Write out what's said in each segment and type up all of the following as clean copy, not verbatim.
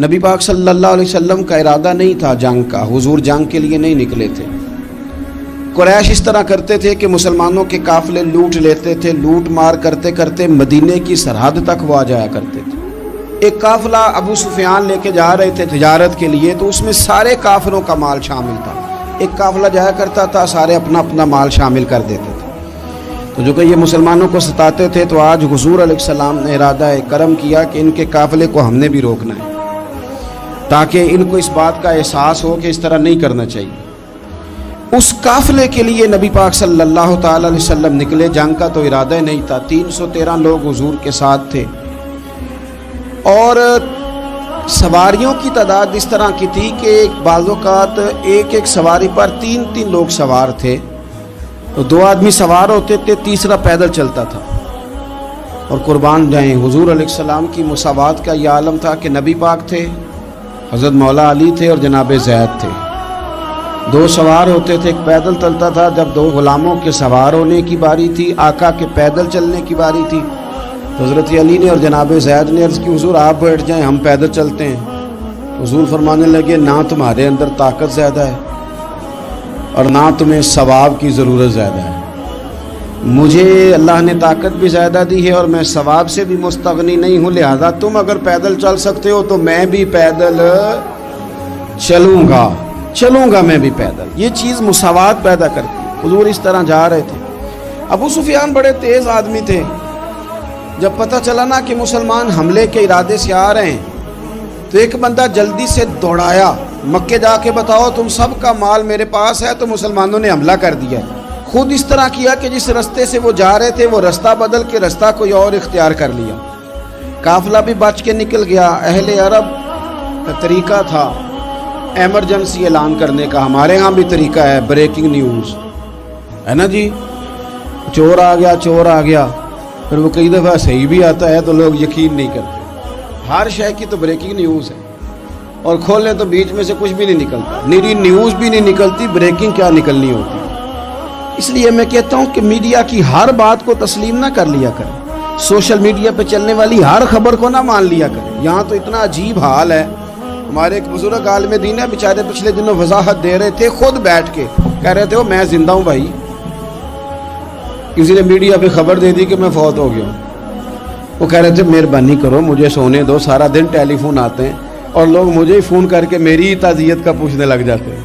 نبی پاک صلی اللہ علیہ وسلم کا ارادہ نہیں تھا جنگ کا، حضور جنگ کے لیے نہیں نکلے تھے۔ قریش اس طرح کرتے تھے کہ مسلمانوں کے قافلے لوٹ لیتے تھے، لوٹ مار کرتے کرتے مدینے کی سرحد تک وہ آ جایا کرتے تھے۔ ایک قافلہ ابو سفیان لے کے جا رہے تھے تجارت کے لیے، تو اس میں سارے کافروں کا مال شامل تھا۔ ایک قافلہ جایا کرتا تھا، سارے اپنا اپنا مال شامل کر دیتے تھے۔ تو جو کہ یہ مسلمانوں کو ستاتے تھے، تو آج حضور علیہ السلام نے ارادہ کرم کیا کہ ان کے قافلے کو ہم نے بھی روکنا ہے، تاکہ ان کو اس بات کا احساس ہو کہ اس طرح نہیں کرنا چاہیے۔ اس قافلے کے لیے نبی پاک صلی اللہ تعالی علیہ وسلم نکلے، جنگ کا تو ارادہ ہی نہیں تھا۔ 313 لوگ حضور کے ساتھ تھے، اور سواریوں کی تعداد اس طرح کی تھی کہ بعض اوقات ایک ایک سواری پر 3 لوگ سوار تھے، تو 2 آدمی سوار ہوتے تھے، تیسرا پیدل چلتا تھا۔ اور قربان جائیں، حضور علیہ السلام کی مساوات کا یہ عالم تھا کہ نبی پاک تھے، حضرت مولا علی تھے اور جناب زید تھے۔ 2 سوار ہوتے تھے، ایک پیدل چلتا تھا۔ جب 2 غلاموں کے سوار ہونے کی باری تھی، آقا کے پیدل چلنے کی باری تھی، تو حضرت علی نے اور جناب زید نے عرض کی حضور آپ بیٹھ جائیں، ہم پیدل چلتے ہیں۔ حضور فرمانے لگے نہ تمہارے اندر طاقت زیادہ ہے اور نہ تمہیں ثواب کی ضرورت زیادہ ہے، مجھے اللہ نے طاقت بھی زیادہ دی ہے اور میں ثواب سے بھی مستغنی نہیں ہوں، لہذا تم اگر پیدل چل سکتے ہو تو میں بھی پیدل چلوں گا میں بھی پیدل۔ یہ چیز مساوات پیدا کرتی۔ حضور اس طرح جا رہے تھے۔ ابو سفیان بڑے تیز آدمی تھے، جب پتہ چلا نا کہ مسلمان حملے کے ارادے سے آ رہے ہیں، تو ایک بندہ جلدی سے دوڑایا، مکے جا کے بتاؤ تم سب کا مال میرے پاس ہے۔ تو مسلمانوں نے حملہ کر دیا۔ خود اس طرح کیا کہ جس رستے سے وہ جا رہے تھے وہ رستہ بدل کے رستہ کوئی اور اختیار کر لیا۔ قافلہ بھی بچ کے نکل گیا۔ اہل عرب کا طریقہ تھا ایمرجنسی اعلان کرنے کا، ہمارے ہاں بھی طریقہ ہے، بریکنگ نیوز ہے نا جی، چور آ گیا، پھر وہ کئی دفعہ صحیح بھی آتا ہے تو لوگ یقین نہیں کرتے۔ ہر شے کی تو بریکنگ نیوز ہے، اور کھولیں تو بیچ میں سے کچھ بھی نہیں نکلتا، نیری نیوز بھی نہیں نکلتی، بریکنگ کیا نکلنی ہوتی۔ اس لیے میں کہتا ہوں کہ میڈیا کی ہر بات کو تسلیم نہ کر لیا کریں، سوشل میڈیا پہ چلنے والی ہر خبر کو نہ مان لیا کریں۔ یہاں تو اتنا عجیب حال ہے، ہمارے ایک بزرگ عالم دین ہے، بیچارے پچھلے دنوں وضاحت دے رہے تھے، خود بیٹھ کے کہہ رہے تھے وہ میں زندہ ہوں بھائی، کسی نے میڈیا پہ خبر دے دی کہ میں فوت ہو گیا ہوں۔ وہ کہہ رہے تھے مہربانی کرو مجھے سونے دو، سارا دن ٹیلی فون آتے ہیں اور لوگ مجھے ہی فون کر کے میری ہی تعزیت کا پوچھنے لگ جاتے ہیں۔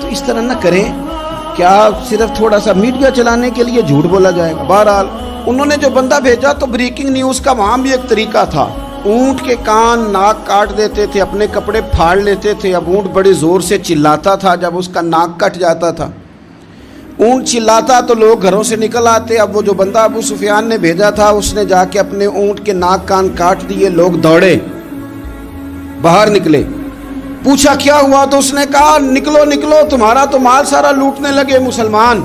تو اس طرح نہ کریں، کیا صرف تھوڑا سا میڈیا چلانے کے لیے جھوٹ بولا جائے گا؟ بہرحال انہوں نے جو بندہ بھیجا تو بریکنگ نیوز کا وہاں بھی ایک طریقہ تھا، اونٹ کے کان ناک کاٹ دیتے تھے، اپنے کپڑے پھاڑ لیتے تھے۔ اب اونٹ بڑے زور سے چلاتا تھا، جب اس کا ناک کٹ جاتا تھا، اونٹ چلاتا تو لوگ گھروں سے نکل آتے۔ اب وہ جو بندہ ابو سفیان نے بھیجا تھا، اس نے جا کے اپنے اونٹ کے ناک کان کاٹ دیے، لوگ دوڑے باہر نکلے، پوچھا کیا ہوا تو اس نے کہا نکلو تمہارا تو مال سارا لوٹنے لگے مسلمان۔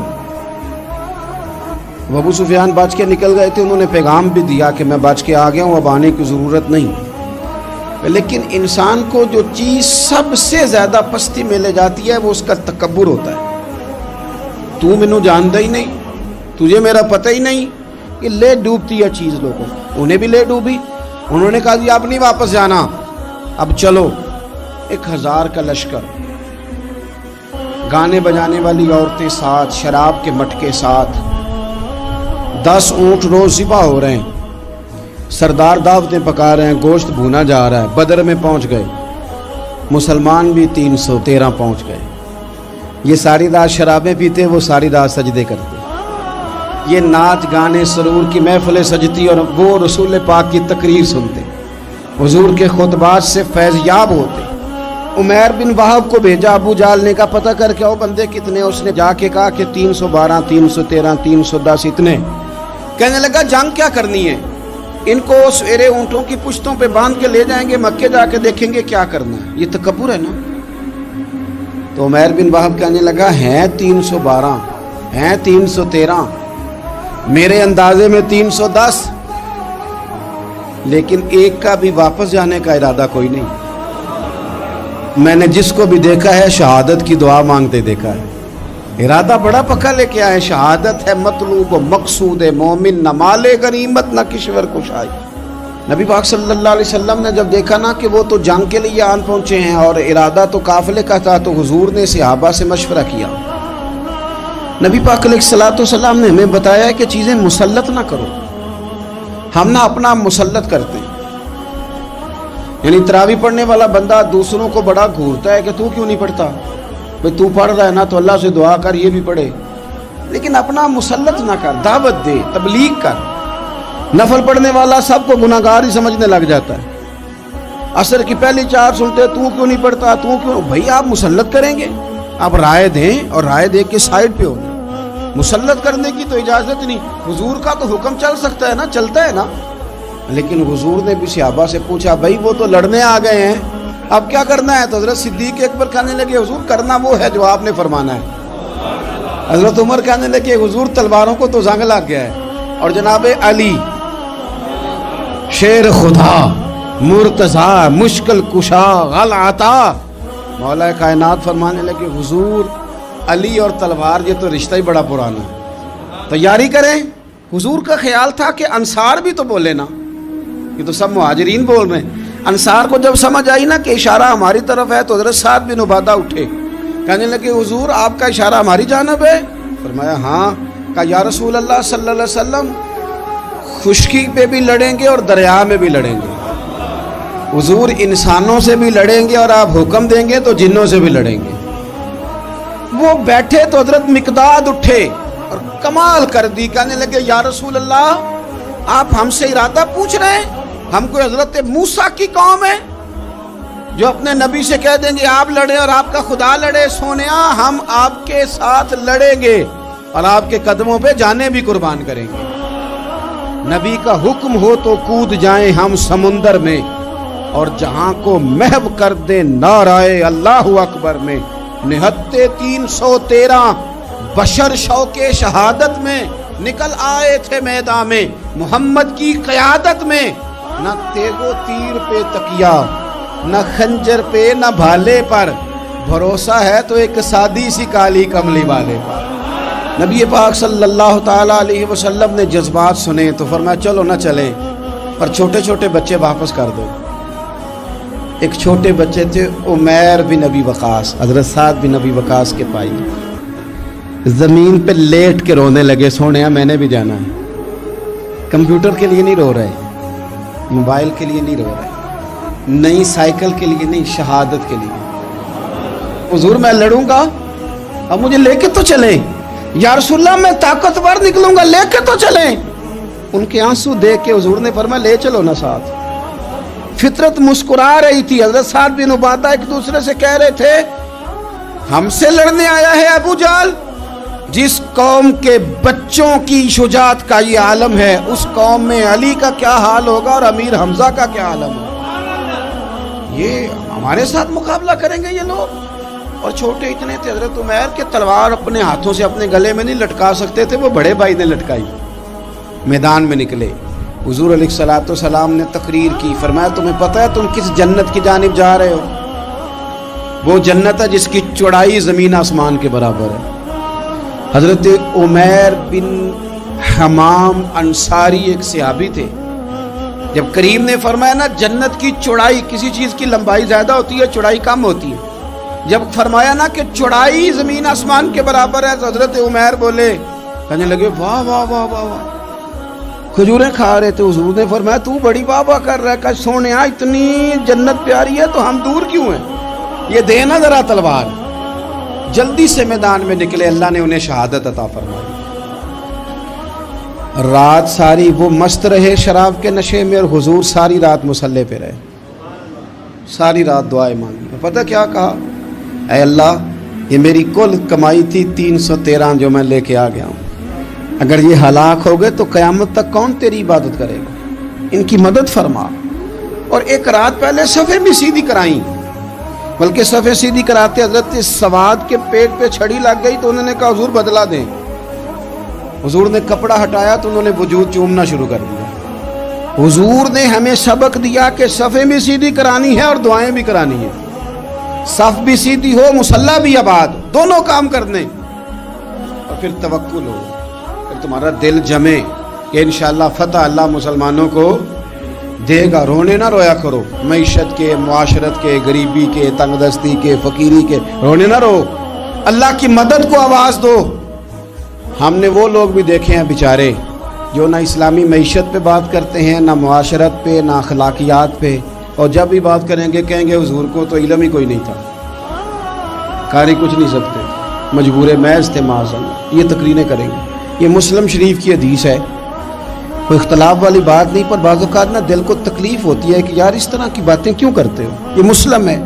ابو سفیان بچ کے نکل گئے تھے، انہوں نے پیغام بھی دیا کہ میں بچ کے آ گیا ہوں، اب آنے کی ضرورت نہیں۔ لیکن انسان کو جو چیز سب سے زیادہ پستی میں لے جاتی ہے وہ اس کا تکبر ہوتا ہے۔ تو مینوں جانتا ہی نہیں، تجھے میرا پتہ ہی نہیں، یہ لے ڈوبتی ہے چیز لوگوں۔ انہیں بھی لے ڈوبی، انہوں نے کہا جی اب نہیں واپس جانا، اب چلو۔ 1000 کا لشکر، گانے بجانے والی عورتیں ساتھ، شراب کے مٹکے ساتھ، 10 اونٹ روز ذبح ہو رہے ہیں، سردار دعوتیں پکا رہے ہیں، گوشت بھونا جا رہا ہے۔ بدر میں پہنچ گئے، مسلمان بھی 313 پہنچ گئے۔ یہ ساری رات شرابیں پیتے، وہ ساری رات سجدے کرتے، یہ ناچ گانے سرور کی محفلیں سجتی اور وہ رسول پاک کی تقریر سنتے، حضور کے خطبات سے فیض یاب ہوتے۔ عمیر بن وہب کو بھیجا ابو جہل نے کہا پتہ کر کے آؤ بندے کتنے، اس نے جا کے کہا کہ 312 313 310 اتنے۔ کہنے لگا جنگ کیا کرنی ہے، ان کو سویرے اونٹوں کی پشتوں پہ باندھ کے لے جائیں گے، مکے جا کے دیکھیں گے کیا کرنا ہے۔ یہ تکبر ہے نا۔ تو عمیر بن وہب کہنے لگا ہیں 312 ہیں 313، میرے اندازے میں 310، لیکن ایک کا بھی واپس جانے کا ارادہ کوئی نہیں۔ میں نے جس کو بھی دیکھا ہے شہادت کی دعا مانگتے دیکھا ہے، ارادہ بڑا پکا لے کے آئے، شہادت ہے مطلوب و مقصود مومن، نہ مال غنیمت نہ کشور کشائی۔ نبی پاک صلی اللہ علیہ وسلم نے جب دیکھا نا کہ وہ تو جنگ کے لیے آن پہنچے ہیں اور ارادہ تو قافلے کا تھا، تو حضور نے صحابہ سے مشورہ کیا. نبی پاک علیہ الصلوۃ والسلام نے ہمیں بتایا ہے کہ چیزیں مسلط نہ کرو. ہم نہ اپنا مسلط کرتے ہیں، یعنی تراویح پڑھنے والا بندہ دوسروں کو بڑا گھورتا ہے کہ تو کیوں نہیں پڑھتا، بھئی تو پڑھ رہا ہے نا تو اللہ سے دعا کر یہ بھی پڑھے. لیکن اپنا مسلط نہ کر، دعوت دے، تبلیغ کر. نفل پڑھنے والا سب کو گناہگار ہی سمجھنے لگ جاتا ہے. عصر کی پہلی 4 سنتے تو کیوں نہیں پڑھتا، تو کیوں. بھئی آپ مسلط کریں گے، آپ رائے دیں اور رائے دے کے سائڈ پہ ہو. مسلط کرنے کی تو اجازت نہیں. حضور کا تو حکم چل سکتا ہے نا، چلتا ہے نا. لیکن حضور نے بھی صحابہ سے پوچھا بھائی وہ تو لڑنے آ گئے ہیں، اب کیا کرنا ہے؟ تو حضرت صدیق اکبر کہنے لگے حضور کرنا وہ ہے جو آپ نے فرمانا ہے. حضرت عمر کہنے لگے حضور تلواروں کو تو زنگ لگ گیا ہے. اور جناب علی شیر خدا مرتضی مشکل کشا غل عطا مولا کائنات فرمانے لگے حضور علی اور تلوار یہ تو رشتہ ہی بڑا پرانا ہے، تیاری کریں. حضور کا خیال تھا کہ انصار بھی تو بولے نا، یہ تو سب مہاجرین بول رہے ہیں. انصار کو جب سمجھ آئی نا کہ اشارہ ہماری طرف ہے تو حضرت سعد بن عبادہ اٹھے، کہنے لگے حضور آپ کا اشارہ ہماری جانب ہے؟ فرمایا ہاں. کہا یا رسول اللہ صلی اللہ علیہ وسلم خشکی پہ بھی لڑیں گے اور دریا میں بھی لڑیں گے. حضور انسانوں سے بھی لڑیں گے اور آپ حکم دیں گے تو جنوں سے بھی لڑیں گے. وہ بیٹھے تو حضرت مقداد اٹھے اور کمال کر دی، کہنے لگے یا رسول اللہ آپ ہم سے ارادہ پوچھ رہے ہیں؟ ہم کوئی حضرت موسیٰ کی قوم ہے جو اپنے نبی سے کہہ دیں گے آپ لڑیں اور آپ کا خدا لڑے؟ سونیا ہم آپ کے ساتھ لڑیں گے اور آپ کے قدموں پہ جانیں بھی قربان کریں گے. نبی کا حکم ہو تو کود جائیں ہم سمندر میں اور جہاں کو محو کر دیں نعرہ اللہ اکبر میں. نہتے 313 بشر شوق شہادت میں نکل آئے تھے میدان میں محمد کی قیادت میں. نہ تیغ و تیر پہ تکیا، نہ خنجر پہ، نہ بھالے پر، بھروسہ ہے تو ایک سادی سی کالی کملی والے پر. نبی پاک صلی اللہ تعالیٰ علیہ وسلم نے جذبات سنے تو فرمایا چلو نہ چلیں پر چھوٹے چھوٹے بچے واپس کر دو. ایک چھوٹے بچے تھے عمیر بن ابی وقاص، حضرت سعد بن ابی وقاص کے بھائی، زمین پہ لیٹ کے رونے لگے سونے میں نے بھی جانا ہے. کمپیوٹر کے لیے نہیں رو رہے، موبائل کے لیے نہیں رو رہے، نئی سائیکل کے لیے نہیں، شہادت کے لیے. حضور میں لڑوں گا اب مجھے لے کے تو چلیں. یا رسول اللہ میں طاقتور نکلوں گا، لے کے تو چلیں. ان کے آنسو دیکھ کے حضور نے فرمایا لے چلو نا ساتھ. فطرت مسکرا رہی تھی. حضرت سعد بن عبادہ ایک دوسرے سے کہہ رہے تھے ہم سے لڑنے آیا ہے ابو جہل. جس قوم کے بچوں کی شجاعت کا یہ عالم ہے اس قوم میں علی کا کیا حال ہوگا اور امیر حمزہ کا کیا عالم ہوگا. یہ ہمارے ساتھ مقابلہ کریں گے یہ لوگ. اور چھوٹے اتنے تھے حضرت عمیر کے تلوار اپنے ہاتھوں سے اپنے گلے میں نہیں لٹکا سکتے تھے، وہ بڑے بھائی نے لٹکائی. میدان میں نکلے. حضور علیہ الصلوۃ والسلام نے تقریر کی، فرمایا تمہیں پتہ ہے تم کس جنت کی جانب جا رہے ہو؟ وہ جنت ہے جس کی چوڑائی زمین آسمان کے برابر ہے. حضرت عمیر بن حمام انصاری ایک صحابی تھے. جب کریم نے فرمایا نا جنت کی چوڑائی، کسی چیز کی لمبائی زیادہ ہوتی ہے چوڑائی کم ہوتی ہے، جب فرمایا نا کہ چوڑائی زمین آسمان کے برابر ہے تو حضرت عمیر بولے، کہنے لگے واہ واہ واہ واہ واہ. کھجوریں کھا رہے تھے. حضور نے فرمایا تو بڑی واہ واہ کر رہا ہے، کہ سونیا اتنی جنت پیاری ہے تو ہم دور کیوں ہیں؟ یہ دے نا ذرا تلوار. جلدی سے میدان میں نکلے، اللہ نے انہیں شہادت عطا فرمائی. رات ساری وہ مست رہے شراب کے نشے میں اور حضور ساری رات مصلی پہ رہے، ساری رات دعائیں مانگی. پتہ کیا کہا؟ اے اللہ یہ میری کل کمائی تھی 313 جو میں لے کے آ گیا ہوں، اگر یہ ہلاک ہو گئے تو قیامت تک کون تیری عبادت کرے گا؟ ان کی مدد فرما. اور ایک رات پہلے صفیں بھی سیدھی کرائیں، بلکہ صفیں سیدھی کراتے حضرت سواد کے پیٹ پہ چھڑی لگ گئی تو انہوں نے کہا حضور بدلا دیں. حضور نے کپڑا ہٹایا تو انہوں نے وجود چومنا شروع کر دیا. حضور نے ہمیں سبق دیا کہ صفیں بھی سیدھی کرانی ہے اور دعائیں بھی کرانی ہیں. صف بھی سیدھی ہو، مصلی بھی آباد، دونوں کام کرنے. اور پھر توکل ہو، پھر تمہارا دل جمے کہ انشاءاللہ فتح اللہ مسلمانوں کو دے گا. رونے نہ رویا کرو, معیشت کے, معاشرت کے, غریبی کے, تنگ دستی کے, فقیری کے رونے نہ رو. اللہ کی مدد کو آواز دو. ہم نے وہ لوگ بھی دیکھے ہیں بیچارے جو نہ اسلامی معیشت پہ بات کرتے ہیں, نہ معاشرت پہ, نہ اخلاقیات پہ, اور جب بھی بات کریں گے کہیں گے حضور کو تو علم ہی کوئی نہیں تھا, قاری کچھ نہیں سکتے, مجبور محض تھے معاذ اللہ. یہ تقریریں کریں گے. یہ مسلم شریف کی حدیث ہے, کوئی اختلاف والی بات نہیں, پر بعض اوقات نا دل کو تکلیف ہوتی ہے کہ یار اس طرح کی باتیں کیوں کرتے ہو. یہ مسلم ہے.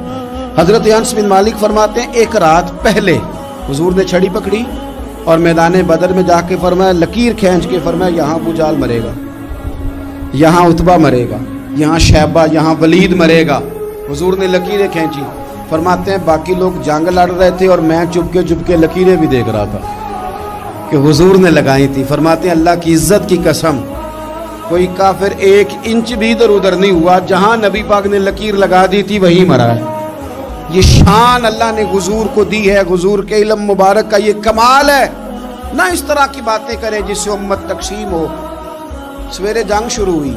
حضرت انس بن مالک فرماتے ہیں ایک رات پہلے حضور نے چھڑی پکڑی اور میدان بدر میں جا کے فرمایا, لکیر کھینچ کے فرمایا یہاں ابو جہل مرے گا, یہاں عتبہ مرے گا, یہاں شیبہ, یہاں ولید مرے گا. حضور نے لکیریں کھینچی. فرماتے ہیں باقی لوگ جنگ لڑ رہے تھے اور میں چپ کے لکیریں بھی دیکھ رہا تھا کہ حضور نے لگائی تھی. فرماتے ہیں اللہ کی عزت کی قسم کوئی کافر 1 انچ بھی ادھر ادھر نہیں ہوا, جہاں نبی پاک نے لکیر لگا دی تھی وہیں مرا ہے. یہ شان اللہ نے حضور کو دی ہے, حضور کے علم مبارک کا یہ کمال ہے. نہ اس طرح کی باتیں کرے جس سے امت تقسیم ہو. سویرے جنگ شروع ہوئی,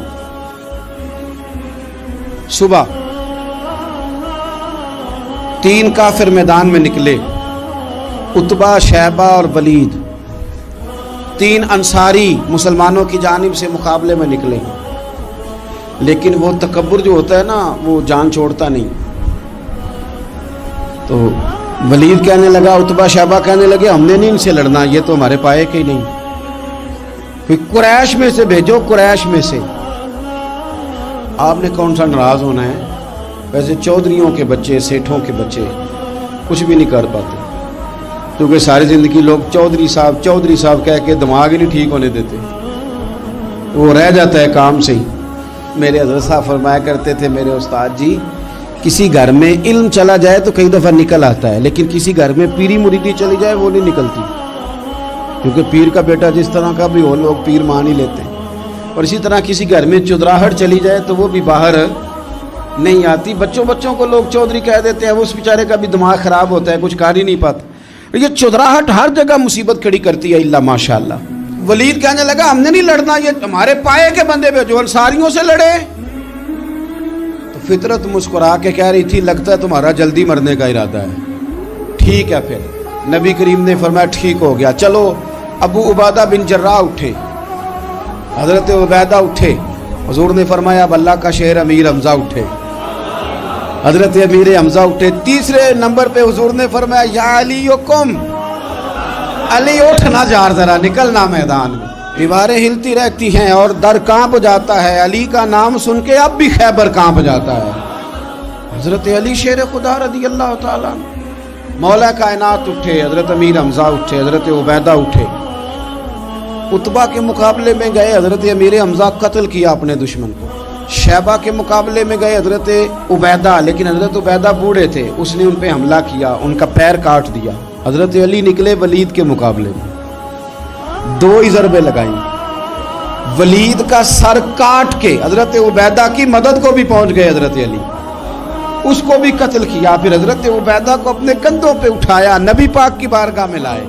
صبح 3 کافر میدان میں نکلے, عتبہ, شیبہ اور ولید. 3 انصاری مسلمانوں کی جانب سے مقابلے میں نکلے, لیکن وہ تکبر جو ہوتا ہے نا وہ جان چھوڑتا نہیں. تو ولید کہنے لگا, عتبہ شیبہ کہنے لگے ہم نے نہیں ان سے لڑنا, یہ تو ہمارے پائے کے ہی نہیں, کوئی قریش میں سے بھیجو, قریش میں سے. آپ نے کون سا ناراض ہونا ہے, ویسے چودھریوں کے بچے, سیٹھوں کے بچے کچھ بھی نہیں کر پاتے, کیونکہ ساری زندگی لوگ چودھری صاحب کہہ کے دماغ ہی نہیں ٹھیک ہونے دیتے, وہ رہ جاتا ہے کام سے ہی. میرے حضرت صاحب فرمایا کرتے تھے, میرے استاد جی, کسی گھر میں علم چلا جائے تو کئی دفعہ نکل آتا ہے, لیکن کسی گھر میں پیری مریدی چلی جائے وہ نہیں نکلتی, کیونکہ پیر کا بیٹا جس طرح کا بھی ہو لوگ پیر مان ہی لیتے ہیں. اور اسی طرح کسی گھر میں چودراہٹ چلی جائے تو وہ بھی باہر نہیں آتی. بچوں کو لوگ چودھری کہہ دیتے ہیں, اس بیچارے کا بھی دماغ خراب ہوتا ہے, کچھ کر ہی نہیں پاتا. یہ چودراہٹ ہر جگہ مصیبت کھڑی کرتی ہے الا ماشاءاللہ. ولید کہنے لگا ہم نے نہیں لڑنا, یہ ہمارے پائے کے بندے پہ جو انصاریوں سے لڑے. تو فطرت مسکرا کے کہہ رہی تھی لگتا ہے تمہارا جلدی مرنے کا ارادہ ہے. ٹھیک ہے, پھر نبی کریم نے فرمایا ٹھیک ہو گیا, چلو. ابو عبیدہ بن جراح اٹھے, حضرت عبیدہ اٹھے. حضور نے فرمایا اب اللہ کا شہر امیر حمزہ اٹھے. حضرت امیر حمزہ اٹھے. تیسرے نمبر پہ حضور نے فرمایا یا علی یکم, علی اٹھنا جار ذرا نکلنا میدان میں. دیواریں ہلتی رہتی ہیں اور در کانپ جاتا ہے, علی کا نام سن کے اب بھی خیبر کانپ جاتا ہے. حضرت علی شیر خدا رضی اللہ تعالیٰ, مولا کائنات اٹھے, حضرت امیر حمزہ اٹھے, حضرت عبیدہ اٹھے. عتبہ کے مقابلے میں گئے, حضرت امیر حمزہ قتل کیا اپنے دشمن کو. شیبہ کے مقابلے میں گئے حضرت عبیدہ, لیکن حضرت عبیدہ بوڑھے تھے, اس نے ان پہ حملہ کیا, ان کا پیر کاٹ دیا. حضرت علی نکلے ولید کے مقابلے میں, 2 ہی ضربیں لگائیں, ولید کا سر کاٹ کے حضرت عبیدہ کی مدد کو بھی پہنچ گئے حضرت علی, اس کو بھی قتل کیا. پھر حضرت عبیدہ کو اپنے کندھوں پہ اٹھایا, نبی پاک کی بارگاہ میں لائے.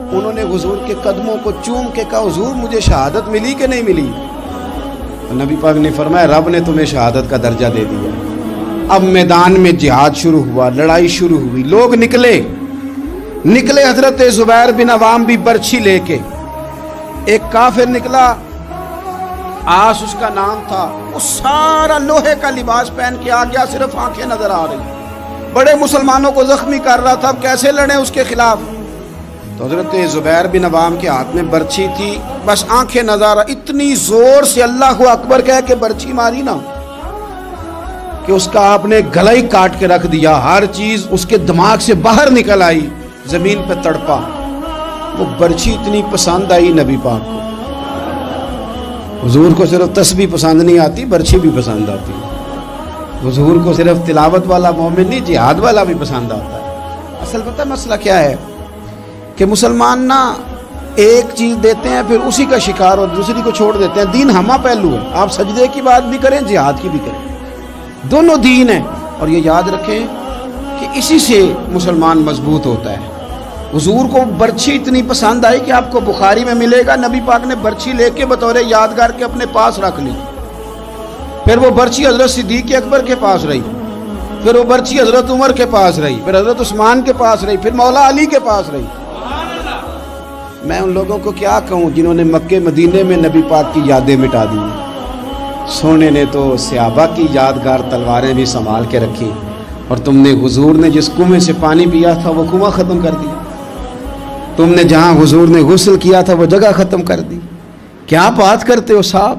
انہوں نے حضور کے قدموں کو چوم کے کہا حضور مجھے شہادت ملی کہ نہیں ملی؟ نبی پاک نے فرمایا رب نے تمہیں شہادت کا درجہ دے دیا. اب میدان میں جہاد شروع ہوا, لڑائی شروع ہوئی, لوگ نکلے. حضرت زبیر بن عوام بھی برچھی لے کے. ایک کافر نکلا, آس اس کا نام تھا, وہ سارا لوہے کا لباس پہن کے آ گیا, صرف آنکھیں نظر آ رہی, بڑے مسلمانوں کو زخمی کر رہا تھا. اب کیسے لڑیں اس کے خلاف؟ تو حضرت زبیر بن عوام کے ہاتھ میں برچھی تھی, بس آنکھیں نظر, اتنی زور سے اللہ اکبر کہہ کے برچھی ماری نا کہ اس کا آپ نے گلا ہی کاٹ کے رکھ دیا. ہر چیز اس کے دماغ سے باہر نکل آئی, زمین پہ تڑپا. وہ برچھی اتنی پسند آئی نبی پاک کو. حضور کو صرف تسبیح پسند نہیں آتی, برچھی بھی پسند آتی. حضور کو صرف تلاوت والا مومن نہیں, جہاد والا بھی پسند آتا ہے. اصل پتہ مسئلہ کیا ہے کہ مسلمان نا ایک چیز دیتے ہیں پھر اسی کا شکار اور دوسری کو چھوڑ دیتے ہیں. دین ہمہ پہلو ہے, آپ سجدے کی بات بھی کریں, جہاد کی بھی کریں, دونوں دین ہیں. اور یہ یاد رکھیں کہ اسی سے مسلمان مضبوط ہوتا ہے. حضور کو برچھی اتنی پسند آئی کہ آپ کو بخاری میں ملے گا, نبی پاک نے برچھی لے کے بطور یادگار کے اپنے پاس رکھ لی. پھر وہ برچی حضرت صدیق اکبر کے پاس رہی، پھر وہ برچی حضرت عمر کے پاس رہی، پھر حضرت عثمان کے پاس رہی، پھر مولا علی کے پاس رہی۔ میں ان لوگوں کو کیا کہوں جنہوں نے مکے مدینے میں نبی پاک کی یادیں مٹا دی۔ سونے نے تو صحابہ کی یادگار تلواریں بھی سنبھال کے رکھی، اور تم نے حضور نے جس کنویں سے پانی پیا تھا وہ کنواں ختم کر دیا، تم نے جہاں حضور نے غسل کیا تھا وہ جگہ ختم کر دی۔ کیا بات کرتے ہو صاحب،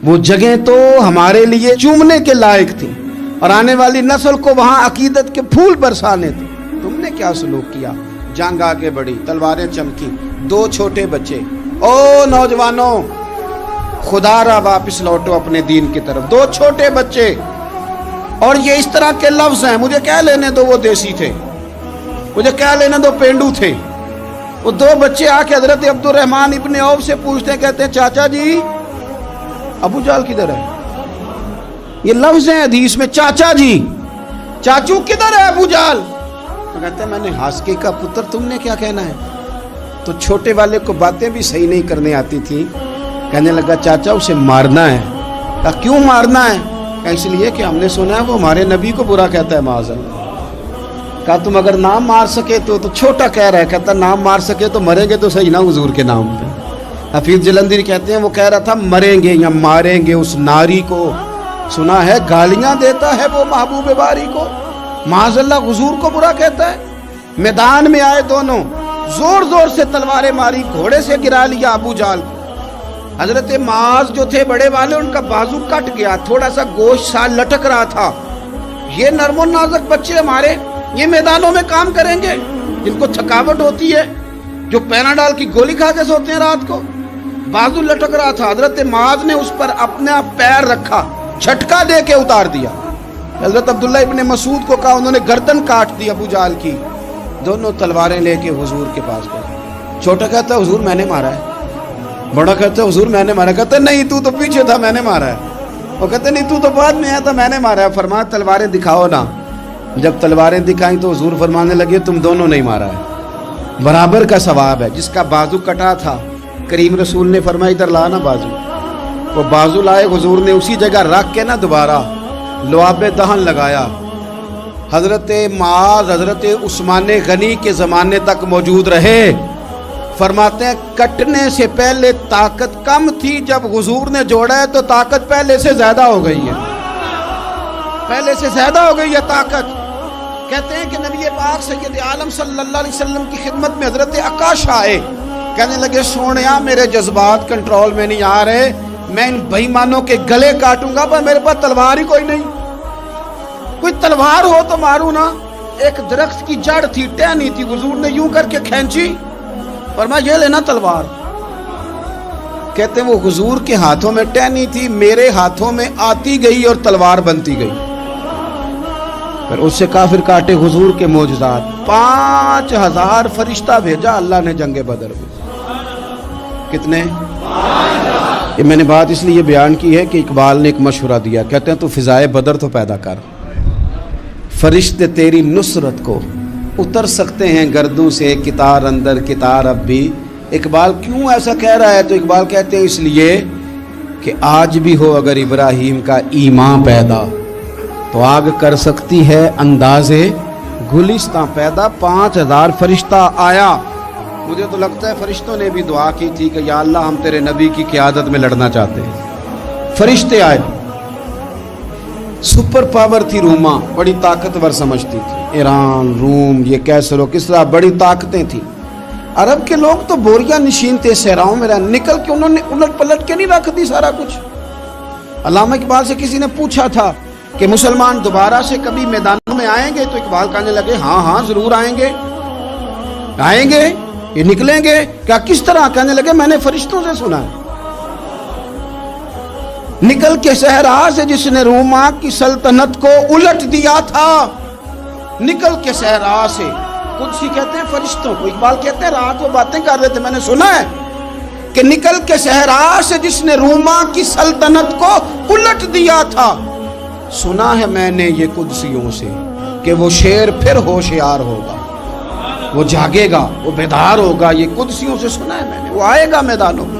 وہ جگہ تو ہمارے لیے چومنے کے لائق تھی، اور آنے والی نسل کو وہاں عقیدت کے پھول برسانے تھے۔ تم نے کیا سلوک کیا؟ جنگ آگے بڑھی، تلواریں چمکی، 2 چھوٹے بچے۔ او نوجوانوں، خدا را واپس لوٹو اپنے دین کی طرف۔ 2 چھوٹے بچے، اور یہ اس طرح کے لفظ ہیں، مجھے کہہ لینے دو وہ دیسی تھے، مجھے کہہ لینے دو پینڈو تھے۔ وہ 2 بچے آ کے حضرت عبد الرحمن ابن عوف سے پوچھتے ہیں، کہتے ہیں چاچا جی ابو جہل کدھر ہے؟ یہ لفظ ہیں حدیث میں، چاچا جی، چاچو کدھر ہے ابو جہل؟ تو کہتے ہیں میں نے ہاسکے کا پتر، تم نے کیا کہنا ہے؟ تو چھوٹے والے کو باتیں بھی صحیح نہیں کرنے آتی تھی، کہنے لگا چاچا اسے مارنا ہے۔ کہا کیوں مارنا ہے؟ کہا اس لیے کہ ہم نے سنا ہے وہ ہمارے نبی کو برا کہتا ہے معاذ اللہ۔ کہا تم اگر نام مار سکے تو چھوٹا کہہ رہا ہے، کہتا نام مار سکے تو مریں گے تو صحیح نا حضور کے نام پہ۔ حفیظ جلندری کہتے ہیں وہ کہہ رہا تھا مریں گے یا ماریں گے اس ناری کو، سنا ہے گالیاں دیتا ہے وہ محبوب باری کو، معاذ اللہ حضور کو برا کہتا ہے۔ میدان میں آئے دونوں، زور زور سے تلواریں ماری، گھوڑے سے گرا لیا ابو جہل کو۔ حضرت معاذ جو تھے بڑے والے، ان کا بازو کٹ گیا، تھوڑا سا گوشت سا لٹک رہا تھا۔ یہ نرم و نازک بچے ہمارے، یہ میدانوں میں کام کریں گے، جن کو تھکاوٹ ہوتی ہے، جو پیناڈال کی گولی کھا کے سوتے ہیں رات کو، بازو لٹک رہا تھا۔ حضرت معاذ نے اس پر اپنا پیر رکھا، جھٹکا دے کے اتار دیا۔ حضرت عبداللہ ابن مسعود کو کہا، انہوں نے گردن کاٹ دی ابو جہل کی۔ دونوں تلواریں لے کے حضور کے پاس گئے۔ چھوٹا کہتا ہے حضور میں نے مارا ہے، بڑا کہتا ہے حضور میں نے مارا۔ کہتا ہے نہیں تو پیچھے تھا، میں نے مارا ہے۔ وہ کہتے نہیں تو بعد میں آیا تھا، میں نے مارا ہے۔ فرمایا تلواریں دکھاؤ نا۔ جب تلواریں دکھائیں تو حضور فرمانے لگے تم دونوں نہیں مارا ہے، برابر کا ثواب ہے۔ جس کا بازو کٹا تھا کریم رسول نے فرمایا ادھر لانا بازو، وہ بازو لائے، حضور نے اسی جگہ رکھ کے نا دوبارہ لعاب دہن لگایا۔ حضرت معاذ حضرت عثمان غنی کے زمانے تک موجود رہے۔ فرماتے ہیں کٹنے سے پہلے طاقت کم تھی، جب حضور نے جوڑا ہے تو طاقت پہلے سے زیادہ ہو گئی ہے، پہلے سے زیادہ ہو گئی ہے طاقت۔ کہتے ہیں کہ نبی پاک سید عالم صلی اللہ علیہ وسلم کی خدمت میں حضرت عکاش آئے، کہنے لگے سونیا میرے جذبات کنٹرول میں نہیں آ رہے، میں ان بے ایمانوں کے گلے کاٹوں گا، پر میرے پاس تلوار ہی کوئی نہیں، کوئی تلوار ہو تو ماروں نا۔ ایک درخت کی جڑ تھی، ٹہنی تھی، حضور نے یوں کر کے کھینچی، فرمایا یہ لینا تلوار۔ کہتے ہیں وہ حضور کے ہاتھوں میں ٹہنی تھی، میرے ہاتھوں میں آتی گئی اور تلوار بنتی گئی، پھر اس سے کافر کاٹے حضور کے معجزات۔ 5000 فرشتہ بھیجا اللہ نے جنگ بدر میں۔ کتنے؟ یہ میں نے بات اس لیے بیان کی ہے کہ اقبال نے ایک مشورہ دیا، کہتے ہیں تو فضائے بدر تو پیدا کر، فرشتے تیری نصرت کو اتر سکتے ہیں گردوں سے، کتار اندر کتار اب بھی۔ اقبال کیوں ایسا کہہ رہا ہے؟ تو اقبال کہتے ہیں اس لیے کہ آج بھی ہو اگر ابراہیم کا ایمان پیدا تو آگ کر سکتی ہے انداز گلستان پیدا۔ 5000 فرشتہ آیا۔ مجھے تو لگتا ہے فرشتوں نے بھی دعا کی تھی کہ یا اللہ ہم تیرے نبی کی قیادت میں لڑنا چاہتے ہیں۔ فرشتے آئے، سپر پاور تھی روما، بڑی طاقتور سمجھتی تھی، ایران، روم، یہ کیسر و کسرا، بڑی طاقتیں تھیں۔ عرب کے لوگ تو بوریاں نشین تھے صحراؤں میں، نکل کے انہوں نے الٹ پلٹ کے نہیں رکھ دی سارا کچھ۔ علامہ اقبال سے کسی نے پوچھا تھا کہ مسلمان دوبارہ سے کبھی میدانوں میں آئیں گے؟ تو اقبال کہنے لگے ہاں ہاں ضرور آئیں گے، آئیں گے، یہ نکلیں گے۔ کیا کس طرح؟ کہنے لگے میں نے فرشتوں سے سنا ہے، نکل کے صحرا سے جس نے روما کی سلطنت کو الٹ دیا تھا، نکل کے صحرا سے۔ قدسی کہتے ہیں فرشتوں کو، اقبال کہتے ہیں رات وہ باتیں کر رہے تھے، میں نے سنا ہے کہ نکل کے صحرا سے جس نے روما کی سلطنت کو الٹ دیا تھا، سنا ہے میں نے یہ قدسیوں سے کہ وہ شیر پھر ہوشیار ہوگا، وہ جاگے گا، وہ بیدار ہوگا۔ یہ قدسیوں سے سنا ہے میں نے، وہ آئے گا میدانوں میں۔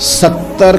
70